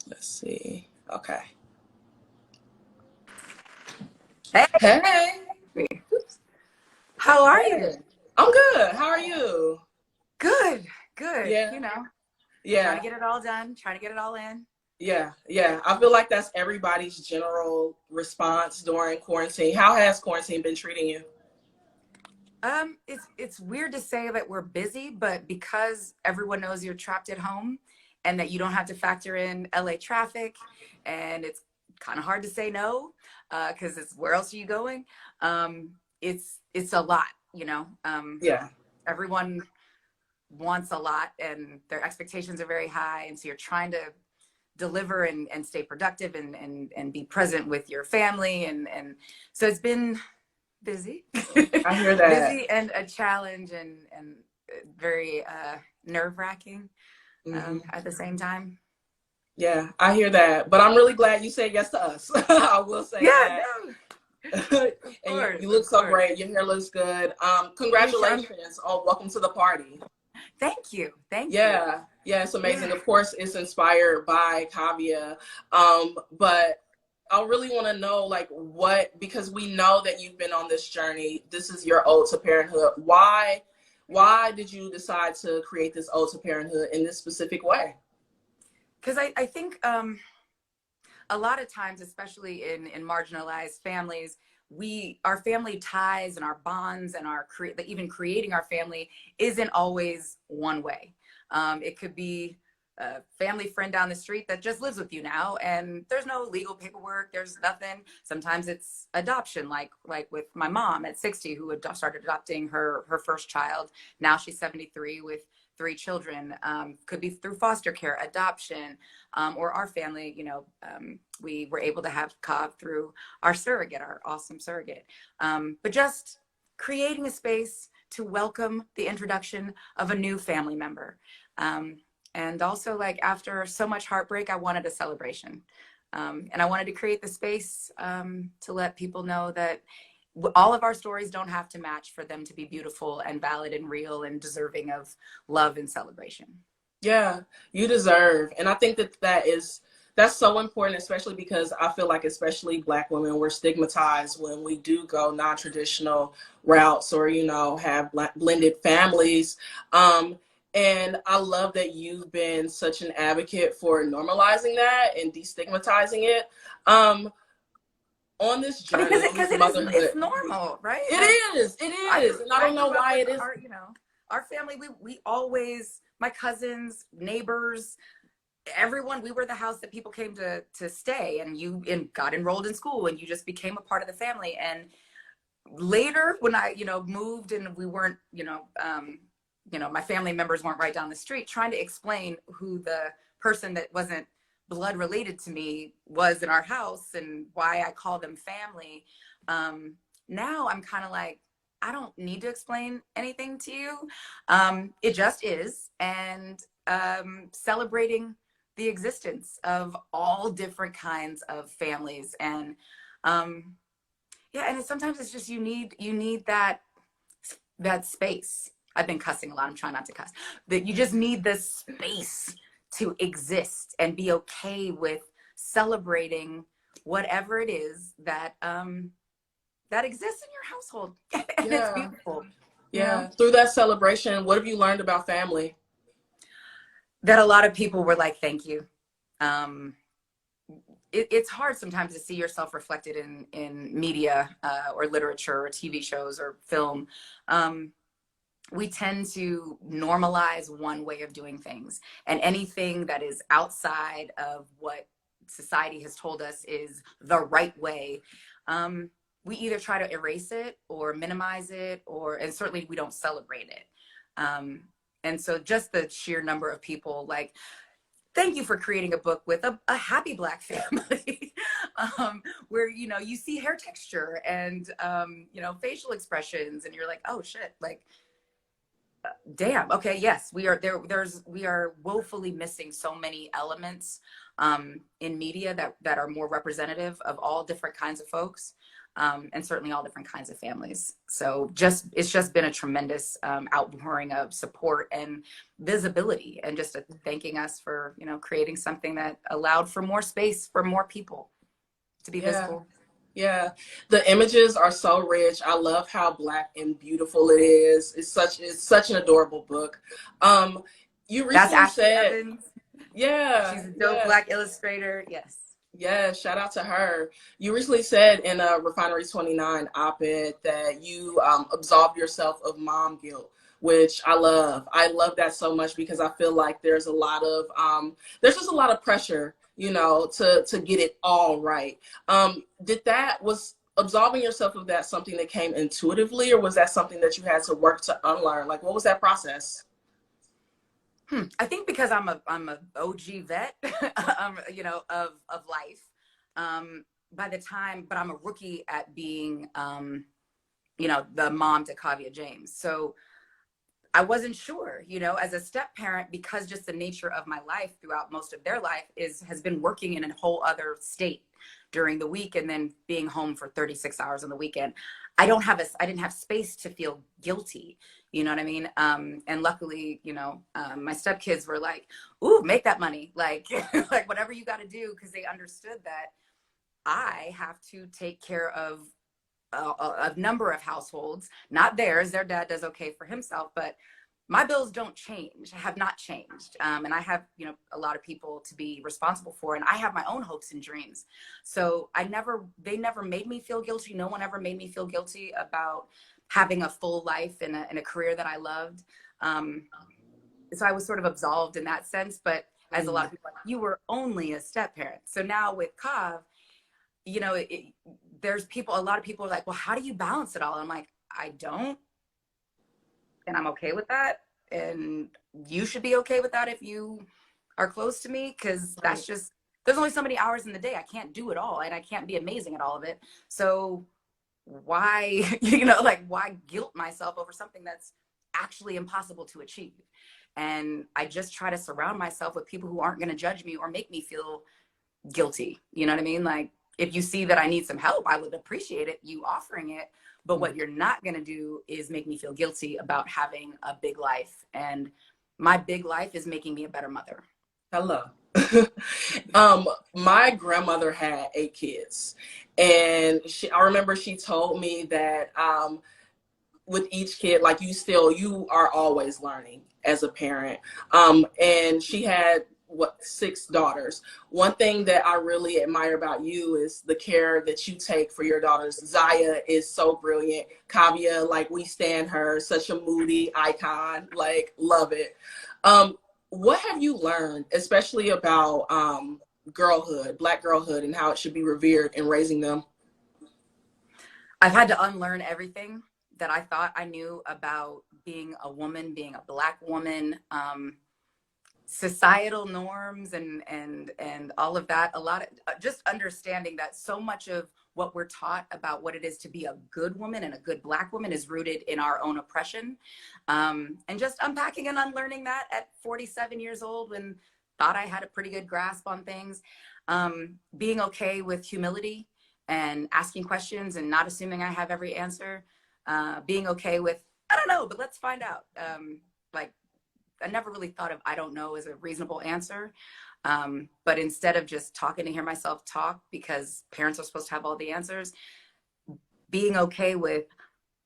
Let's see. Okay. Hey, Hey. how are you? Hey. I'm good. How are you? Good, good. Yeah. Trying to Yeah. get it all done, trying to get it all in. Yeah. Yeah. I feel like that's everybody's general response during quarantine. How has quarantine been treating you? It's weird to say that we're busy, but because everyone knows you're trapped at home and that you don't have to factor in LA traffic, and it's kind of hard to say no, because it's where else are you going? Um, it's a lot, you know. Yeah. Everyone wants a lot, and their expectations are very high, and so you're trying to deliver and stay productive and be present with your family and so it's been busy I hear that. busy and a challenge and very nerve-wracking Hmm. at the same time. Yeah, I hear that. But I'm really glad you said yes to us. I will say Yeah, that. no, of And course, you look of so course. great. Your hair looks good. Thank you. Congratulations on welcome to the party. Thank you. Yeah, yeah, it's Yeah, amazing. Of course, it's inspired by Kavia. But I really want to know, like, what, because we know that you've been on this journey. This is your ode to parenthood. Why did you decide to create this ode to parenthood in this specific way? because I think a lot of times, especially in marginalized families, our family ties and our bonds and even creating our family isn't always one way. It could be a family friend down the street that just lives with you now, and there's no legal paperwork. There's nothing. Sometimes it's adoption, like with my mom at 60, who started adopting her first child. Now she's 73 with three children. Could be through foster care, adoption, or our family. We were able to have Cobb through our surrogate, our awesome surrogate. But just creating a space to welcome the introduction of a new family member. And also, like, after so much heartbreak, I wanted a celebration. And I wanted to create the space to let people know that all of our stories don't have to match for them to be beautiful and valid and real and deserving of love and celebration. Yeah, you deserve. And I think that's so important, especially because I feel like especially Black women, we're stigmatized when we do go non-traditional routes or, have blended families. And I love that you've been such an advocate for normalizing that and destigmatizing it. Um, on this Because journey, on this it's motherhood, normal, right? Like, it is. And I I don't know grew up why with it is. our family. We always, my cousins, neighbors, everyone, we were the house that people came to stay, and got enrolled in school, and you just became a part of the family. And later, when I moved, and we weren't, my family members weren't right down the street, trying to explain who the person that wasn't blood related to me was in our house and why I call them family. Now I'm kind of like, I don't need to explain anything to you. It just is. And celebrating the existence of all different kinds of families. And yeah, and sometimes it's just you need that space. I've been cussing a lot. I'm trying not to cuss. That you just need this space to exist and be okay with celebrating whatever it is that exists in your household. And it's Yeah, beautiful, you know? yeah. Through that celebration, what have you learned about family? That a lot of people were like, thank you. Um, it's hard sometimes to see yourself reflected in media or literature or TV shows or film. We tend to normalize one way of doing things, and anything that is outside of what society has told us is the right way, we either try to erase it or minimize it, and certainly we don't celebrate it. And so just the sheer number of people like, thank you for creating a book with a happy Black family, where you see hair texture and facial expressions, and you're like, oh shit, like, damn, okay, yes, we are there. We are woefully missing so many elements in media that are more representative of all different kinds of folks. and certainly all different kinds of families. So it's just been a tremendous outpouring of support and visibility, and just thanking us for, you know, creating something that allowed for more space for more people to be Yeah. visible. Yeah, the images are so rich. I love how black and beautiful it is. It's such an adorable book. Um, you That's recently Ashley said, Evans. yeah, She's a dope yeah, black illustrator. Yes. yeah. Shout out to her. You recently said in a Refinery 29 op-ed that you absolved yourself of mom guilt, which I love. I love that so much because I feel like there's just a lot of pressure, you know, to get it all right. Was absolving yourself of that something that came intuitively, or was that something that you had to work to unlearn? Like, what was that process? I think because I'm a OG vet, you know, of life. By the time, but I'm a rookie at being, you know, the mom to Kavia James. So I wasn't sure, you know, as a step parent, because just the nature of my life throughout most of their life has been working in a whole other state during the week, and then being home for 36 hours on the weekend. I didn't have space to feel guilty. You know what I mean? And luckily, you know, my stepkids were like, ooh, make that money. Like, like whatever you got to do. Cause they understood that I have to take care of a number of households, not theirs. Their dad does okay for himself, but my bills don't change, have not changed. And I have, you know, a lot of people to be responsible for, and I have my own hopes and dreams. So they never made me feel guilty. No one ever made me feel guilty about having a full life and a career that I loved. Um, so I was sort of absolved in that sense, but as a lot of people, like, you were only a step parent. So now with Kav, you know, a lot of people are like, well, how do you balance it all? And I'm like, I don't, and I'm okay with that. And you should be okay with that if you are close to me, because Right. there's only so many hours in the day. I can't do it all, and I can't be amazing at all of it. So why, you know, like, why guilt myself over something that's actually impossible to achieve? And I just try to surround myself with people who aren't going to judge me or make me feel guilty. You know what I mean? Like, if you see that I need some help, I would appreciate it, you offering it. But what you're not going to do is make me feel guilty about having a big life. And my big life is making me a better mother. Hello. My grandmother had 8 kids, and I remember she told me that with each kid, like you are always learning as a parent. And she had 6 daughters. One thing that I really admire about you is the care that you take for your daughters. Zaya is so brilliant. Kavia, like, we stand her, such a moody icon, like, love it. Um, what have you learned, especially about girlhood, Black girlhood, and how it should be revered in raising them? I've had to unlearn everything that I thought I knew about being a woman, being a Black woman, societal norms, and all of that. A lot of just understanding that so much of what we're taught about what it is to be a good woman and a good Black woman is rooted in our own oppression. And just unpacking and unlearning that at 47 years old, when thought I had a pretty good grasp on things. Being okay with humility and asking questions and not assuming I have every answer. Being okay with, I don't know, but let's find out. Like, I never really thought of I don't know as a reasonable answer. But instead of just talking to hear myself talk, because parents are supposed to have all the answers, being okay with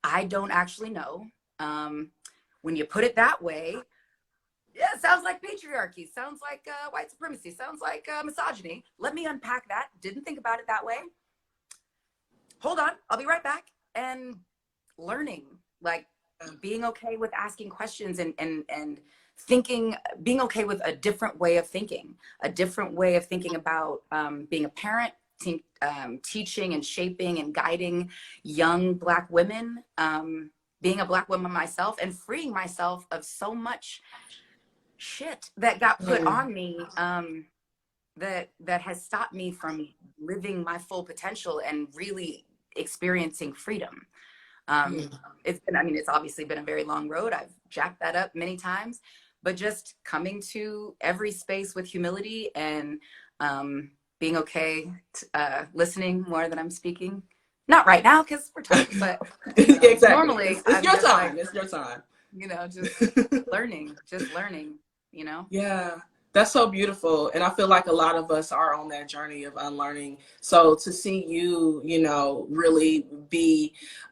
I don't actually know. When you put it that way, yeah, it sounds like patriarchy, sounds like white supremacy, sounds like misogyny. Let me unpack that. Didn't think about it that way. Hold on, I'll be right back. And learning, like, being okay with asking questions, and thinking, being okay with a different way of thinking, about being a parent, teaching and shaping and guiding young Black women, being a Black woman myself, and freeing myself of so much shit that got put on me, that has stopped me from living my full potential and really experiencing freedom. It's obviously been a very long road. I've jacked that up many times, but just coming to every space with humility, and being okay, listening more than I'm speaking, Not right now because we're talking, but Exactly. normally It's I'm your just time. like, It's your time. just learning, Yeah, that's so beautiful. And I feel like a lot of us are on that journey of unlearning. So to see you, really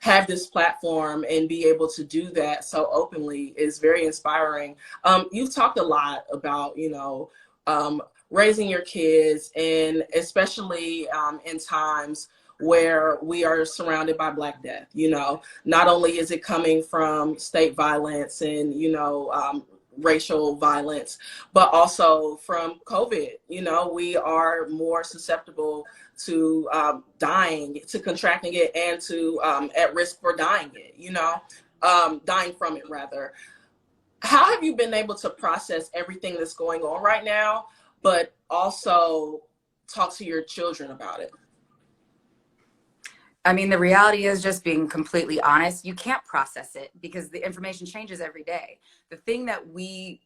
have this platform and be able to do that so openly is very inspiring. You've talked a lot about, um, raising your kids, and especially in times where we are surrounded by Black death. Not only is it coming from state violence and, racial violence, but also from COVID. We are more susceptible to dying, to contracting it, and to at risk for dying it, dying from it rather. How have you been able to process everything that's going on right now, but also talk to your children about it? I mean, the reality is, just being completely honest, you can't process it because the information changes every day. The thing that we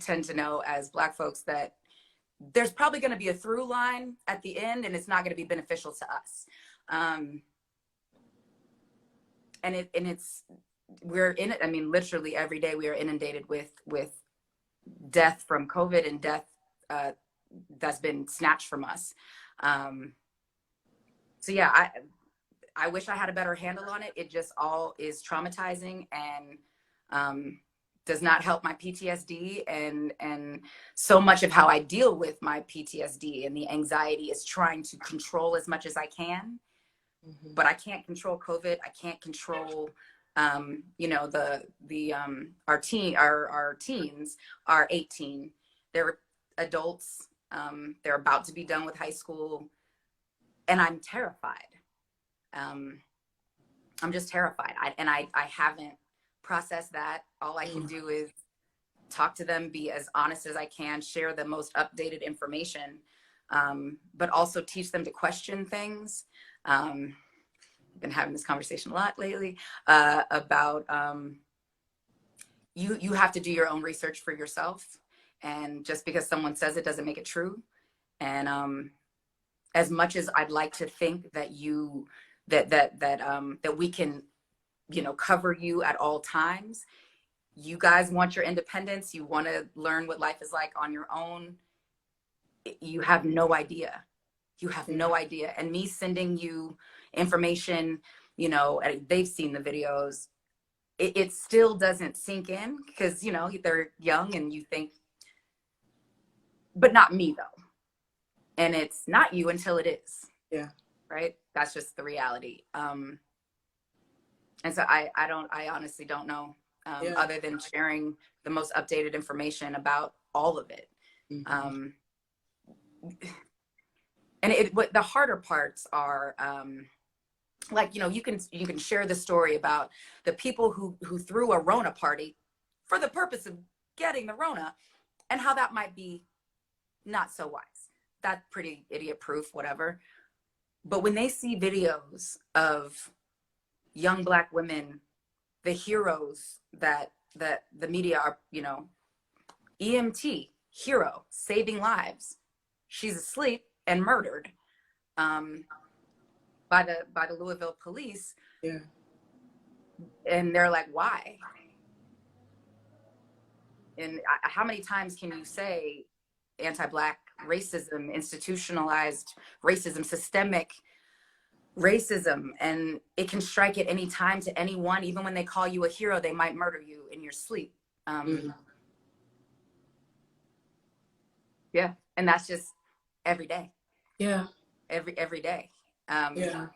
tend to know as Black folks, that there's probably going to be a through line at the end, and it's not going to be beneficial to us. And we're in it. I mean, literally every day we are inundated with death from COVID, and death that's been snatched from us. So yeah, I wish I had a better handle on it. It just all is traumatizing, and does not help my PTSD. And so much of how I deal with my PTSD and the anxiety is trying to control as much as I can. Mm-hmm. But I can't control COVID. I can't control, our teens are 18. They're adults. They're about to be done with high school, and I'm terrified. I'm just terrified. I haven't processed that. All I can do is talk to them, be as honest as I can, share the most updated information, but also teach them to question things. I've been having this conversation a lot lately about you have to do your own research for yourself. And just because someone says it doesn't make it true. And as much as I'd like to think that that we can, cover you at all times, you guys want your independence. You want to learn what life is like on your own. You have no idea. You have no idea. And me sending you information, they've seen the videos. It still doesn't sink in because, they're young and you think, but not me though. And it's not you until it is. Yeah. Right. That's just the reality. And so I honestly don't know, other than sharing the most updated information about all of it. Mm-hmm. And what the harder parts are, like, you can share the story about the people who threw a Rona party for the purpose of getting the Rona, and how that might be not so wise. That's pretty idiot proof, whatever. But when they see videos of young Black women, the heroes that the media are, EMT, hero, saving lives. She's asleep and murdered by the Louisville police. Yeah. And they're like, why? And how many times can you say anti-Black racism, institutionalized racism, systemic racism, and it can strike at any time to anyone. Even when they call you a hero, they might murder you in your sleep. Yeah, and that's just every day. Yeah, every day. Yeah.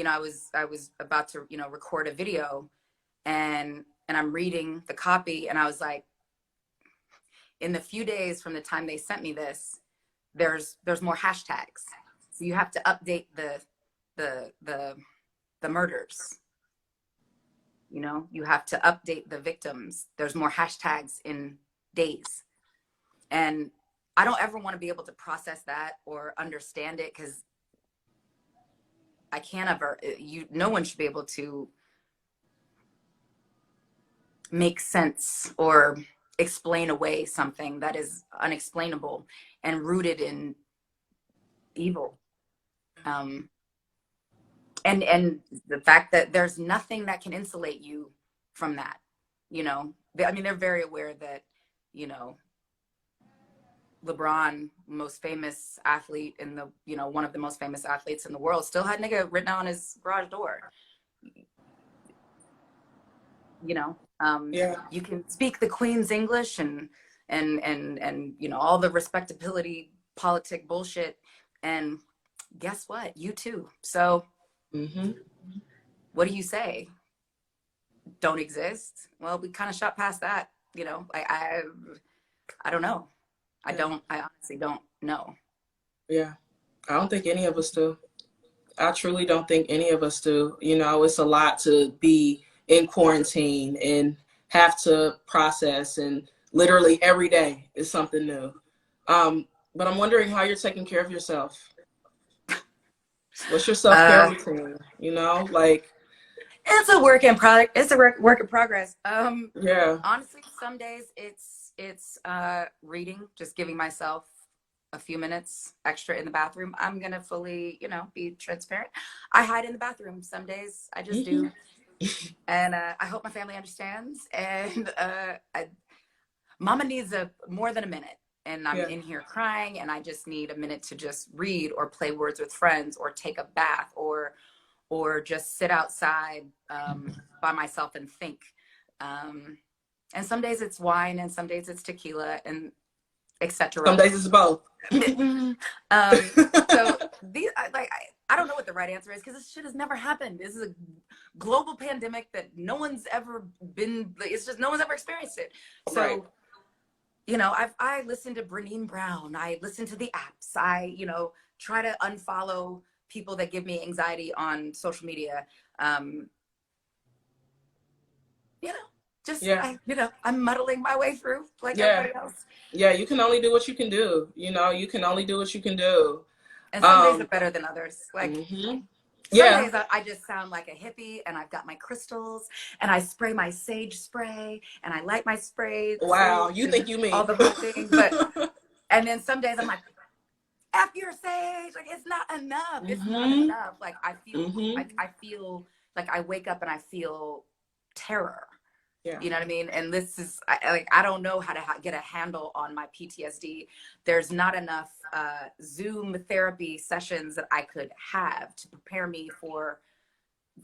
I was about to record a video, and I'm reading the copy, and I was like, in the few days from the time they sent me this, there's more hashtags, so you have to update the murders. You have to update the victims. There's more hashtags in days. And I don't ever want to be able to process that or understand it, because I can't ever, no one should be able to make sense or explain away something that is unexplainable and rooted in evil. And And the fact that there's nothing that can insulate you from that, you know. I mean, they're very aware that, you know, LeBron, most famous athlete in the, you know, one of the most famous athletes in the world, still had nigga written on his garage door. You know, Yeah. you can speak the Queen's English and you know, all the respectability politic bullshit, and guess what? You too. So what do you say? Don't exist? Well, we kind of shot past that, you know. I don't know. I honestly don't know. Yeah. I don't think any of us do. I truly don't think any of us do. You know, it's a lot to be in quarantine and have to process, and literally every day is something new. But I'm wondering how you're taking care of yourself. What's your self-care routine? You know, like, it's a work in product. It's a work in progress. yeah. Honestly, some days it's reading, just giving myself a few minutes extra in the bathroom. I'm gonna fully, you know, be transparent. I hide in the bathroom some days. I just do, and I hope my family understands. And Mama needs more than a minute, and I'm Yeah. in here crying, and I just need a minute to just read or play words with friends or take a bath or just sit outside by myself and think. And some days it's wine, and some days it's tequila, and Some etc. days it's both. So these, I don't know what the right answer is, because this shit has never happened. This is a global pandemic that no one's ever been. It's just no one's ever experienced it. So. Right. You know, I listen to Brené Brown. I listen to the apps. I, you know, try to unfollow people that give me anxiety on social media. You know, just Yeah. you know, I'm muddling my way through like Yeah. everybody else. Yeah. You can only do what you can do. You know, you can only do what you can do. And some days are Um, better than others. Like some yeah. days I just sound like a hippie, and I've got my crystals, and I spray my sage spray, and I light my spray Wow. sage You and think you all me. the whole thing. But and then some days I'm like, F your sage, like it's not enough. It's not enough. Like I feel like I wake up and I feel terror. Yeah. You know what I mean? And this is I don't know how to get a handle on my PTSD. There's not enough Zoom therapy sessions that I could have to prepare me for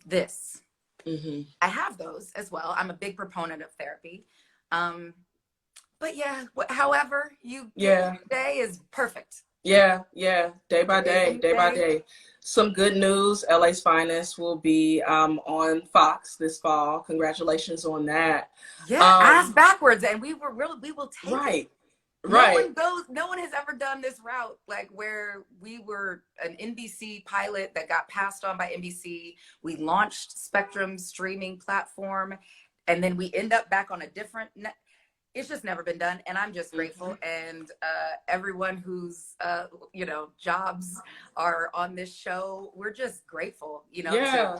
this. I have those as well. I'm a big proponent of therapy. But yeah, however you get Yeah. through the day is perfect. Yeah, yeah, day by Today's a day, new day by day. day. Some good news. LA's Finest will be on Fox this fall. Congratulations on that. Yeah, ass Um, backwards, and we will take it. right, right. No one has ever done this route, like where we were an NBC pilot that got passed on by NBC. We launched Spectrum's streaming platform, and then we end up back on a different net. It's just never been done, and I'm just grateful. And everyone whose you know, jobs are on this show, we're just grateful, you know, to Yeah,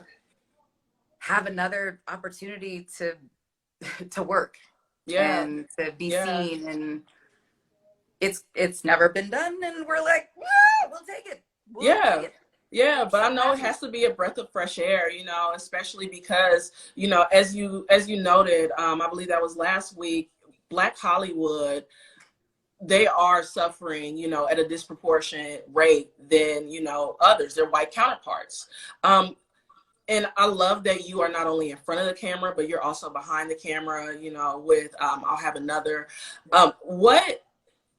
have another opportunity to work yeah, and to be yeah, seen. And it's never been done, and we're like, yeah, we'll take it. We'll take yeah. it. Yeah, but I So know it happy. has to be a breath of fresh air, you know, especially because, you know, as you noted, I believe that was last week, Black Hollywood, they are suffering, you know, at a disproportionate rate than, you know, others, their white counterparts. And I love that you are not only in front of the camera, but you're also behind the camera, you know, with, I'll have another. What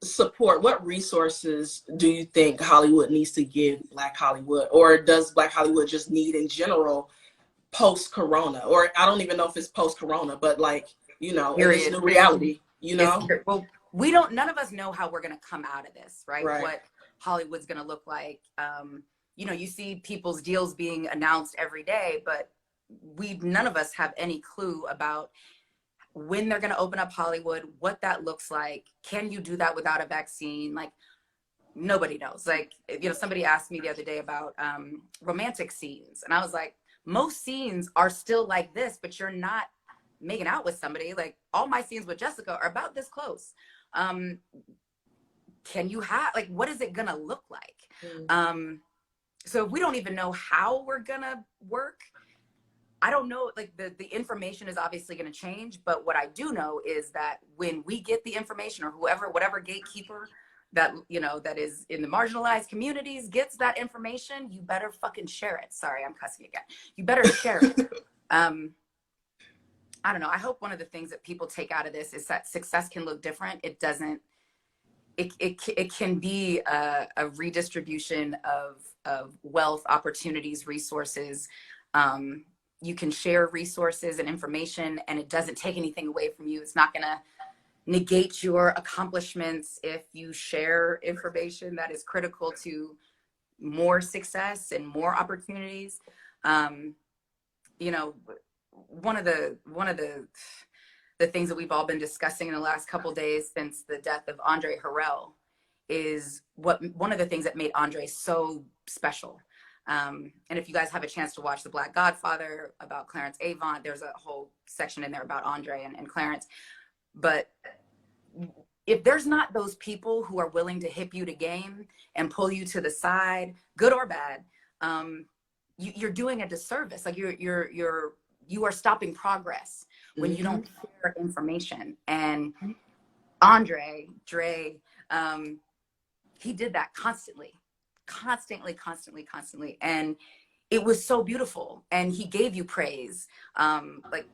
support, what resources do you think Hollywood needs to give Black Hollywood? Or does Black Hollywood just need in general post-corona? Or I don't even know if it's post-corona, but like, you know, in this Period. new reality, you It's know? well, we don't. None of us know how we're gonna come out of this, right? Right. What Hollywood's gonna look like. You know, you see people's deals being announced every day, but none of us have any clue about when they're going to open up Hollywood, what that looks like. Can you do that without a vaccine? Like, nobody knows. Like, you know, somebody asked me the other day about romantic scenes, and I was like, most scenes are still like this, but you're not making out with somebody. Like, all my scenes with Jessica are about this close. Can you have, like, what is it gonna look like? So if we don't even know how we're gonna work, I don't know, like the information is obviously going to change, but what I do know is that when we get the information, or whoever, whatever gatekeeper that, you know, that is in the marginalized communities gets that information, you better fucking share it. Sorry, I'm cussing again. You better share it. I don't know. I hope one of the things that people take out of this is that success can look different. It doesn't. It can be a redistribution of wealth, opportunities, resources. You can share resources and information, and it doesn't take anything away from you. It's not going to negate your accomplishments if you share information that is critical to more success and more opportunities. You know, one of the things that we've all been discussing in the last couple of days since the death of Andre Harrell is one of the things that made Andre so special. And if you guys have a chance to watch The Black Godfather about Clarence Avant, there's a whole section in there about Andre and Clarence. But if there's not those people who are willing to hip you to game and pull you to the side, good or bad, you're doing a disservice. Like you are stopping progress when you don't share information. And Andre, Dre, he did that constantly. And it was so beautiful. And he gave you praise. Like,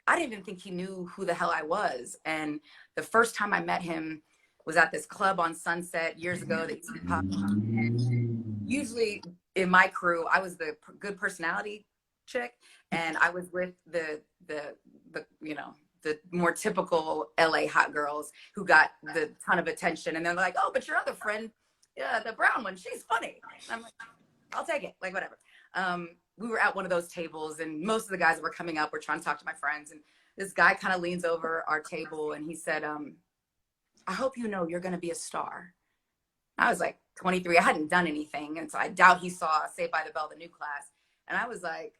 I didn't even think he knew who the hell I was. And the first time I met him was at this club on Sunset years ago that used to pop. And usually in my crew, I was the good personality chick, and I was with the you know, the more typical LA hot girls who got the ton of attention. And they're like, oh, but your other friend, yeah, the brown one, she's funny. And I'm like, I'll take it, like, whatever. We were at one of those tables, and most of the guys that were coming up were trying to talk to my friends. And this guy kind of leans over our table and he said, I hope you know you're going to be a star. I was like 23. I hadn't done anything. And so I doubt he saw Saved by the Bell, the new class. And I was like,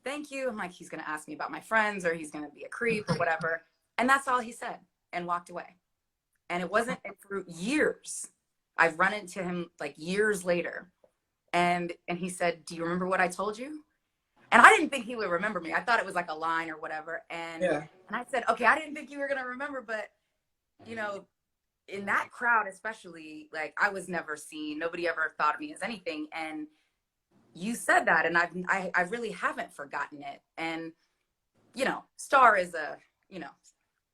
thank you. I'm like, he's going to ask me about my friends, or he's going to be a creep or whatever. And that's all he said, and walked away. And it wasn't for years. I've run into him like years later. And he said, do you remember what I told you? And I didn't think he would remember me. I thought it was like a line or whatever. And I said, okay, I didn't think you were going to remember, but you know, in that crowd, especially, like, I was never seen. Nobody ever thought of me as anything. And you said that, and I really haven't forgotten it. And, you know, star is you know,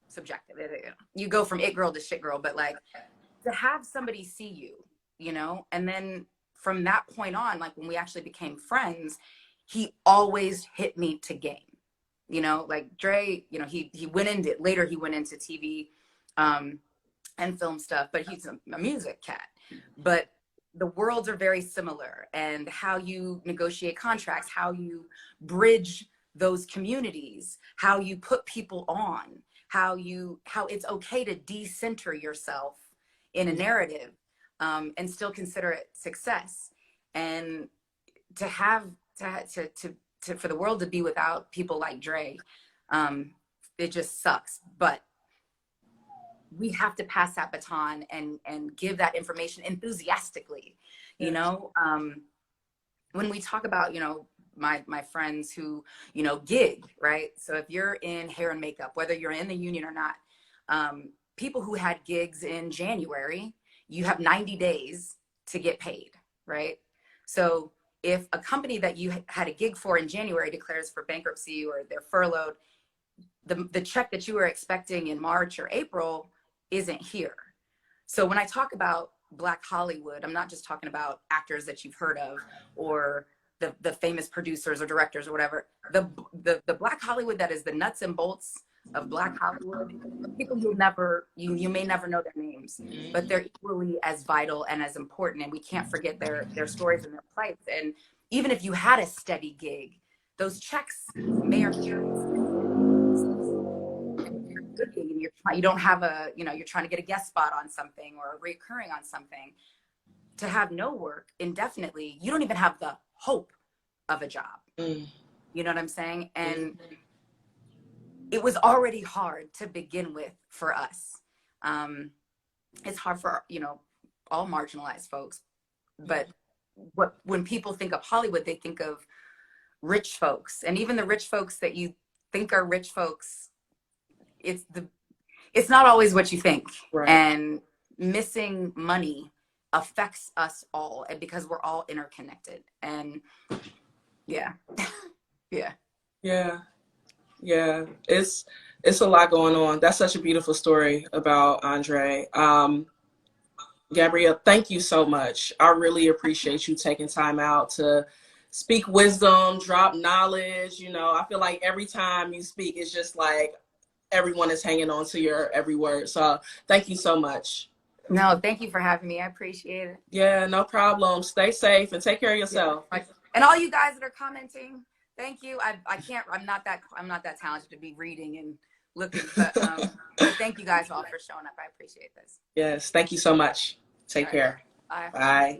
subjective. You go from it girl to shit girl, but like, to have somebody see you, you know, and then from that point on, like when we actually became friends, he always hit me to game, you know, like Dre, you know, he went into, later he went into TV and film stuff, but he's a music cat. But the worlds are very similar, and how you negotiate contracts, how you bridge those communities, how you put people on, how it's okay to decenter yourself in a narrative and still consider it success. And to for the world to be without people like Dre, it just sucks. But we have to pass that baton and give that information enthusiastically, you know. When we talk about, you know, my friends who, you know, gig, right? So if you're in hair and makeup, whether you're in the union or not, people who had gigs in January, you have 90 days to get paid, right? So if a company that you had a gig for in January declares for bankruptcy or they're furloughed, the check that you were expecting in March or April isn't here. So when I talk about Black Hollywood, I'm not just talking about actors that you've heard of or the famous producers or directors or whatever. The Black Hollywood that is the nuts and bolts of Black Hollywood, people you may never know their names, but they're equally as vital and as important, and we can't forget their stories and their plights. And even if you had a steady gig, those checks may or may and you don't have you're trying to get a guest spot on something or recurring on something, to have no work indefinitely, you don't even have the hope of a job. You know what I'm saying? And it was already hard to begin with for us. It's hard for, you know, all marginalized folks, but when people think of Hollywood, they think of rich folks, and even the rich folks that you think are rich folks, it's not always what you think. Right. And missing money affects us all, and because we're all interconnected. And yeah. Yeah. Yeah. Yeah. It's a lot going on. That's such a beautiful story about Andre. Gabrielle, thank you so much. I really appreciate you taking time out to speak wisdom, drop knowledge. You know, I feel like every time you speak, it's just like everyone is hanging on to your every word. So thank you so much. No, thank you for having me. I appreciate it. Yeah, no problem. Stay safe and take care of yourself. Yeah. And all you guys that are commenting, thank you. I can't, I'm not that talented to be reading and looking, but thank you guys all for showing up. I appreciate this. Yes, thank you so much. Take care. Bye. Bye.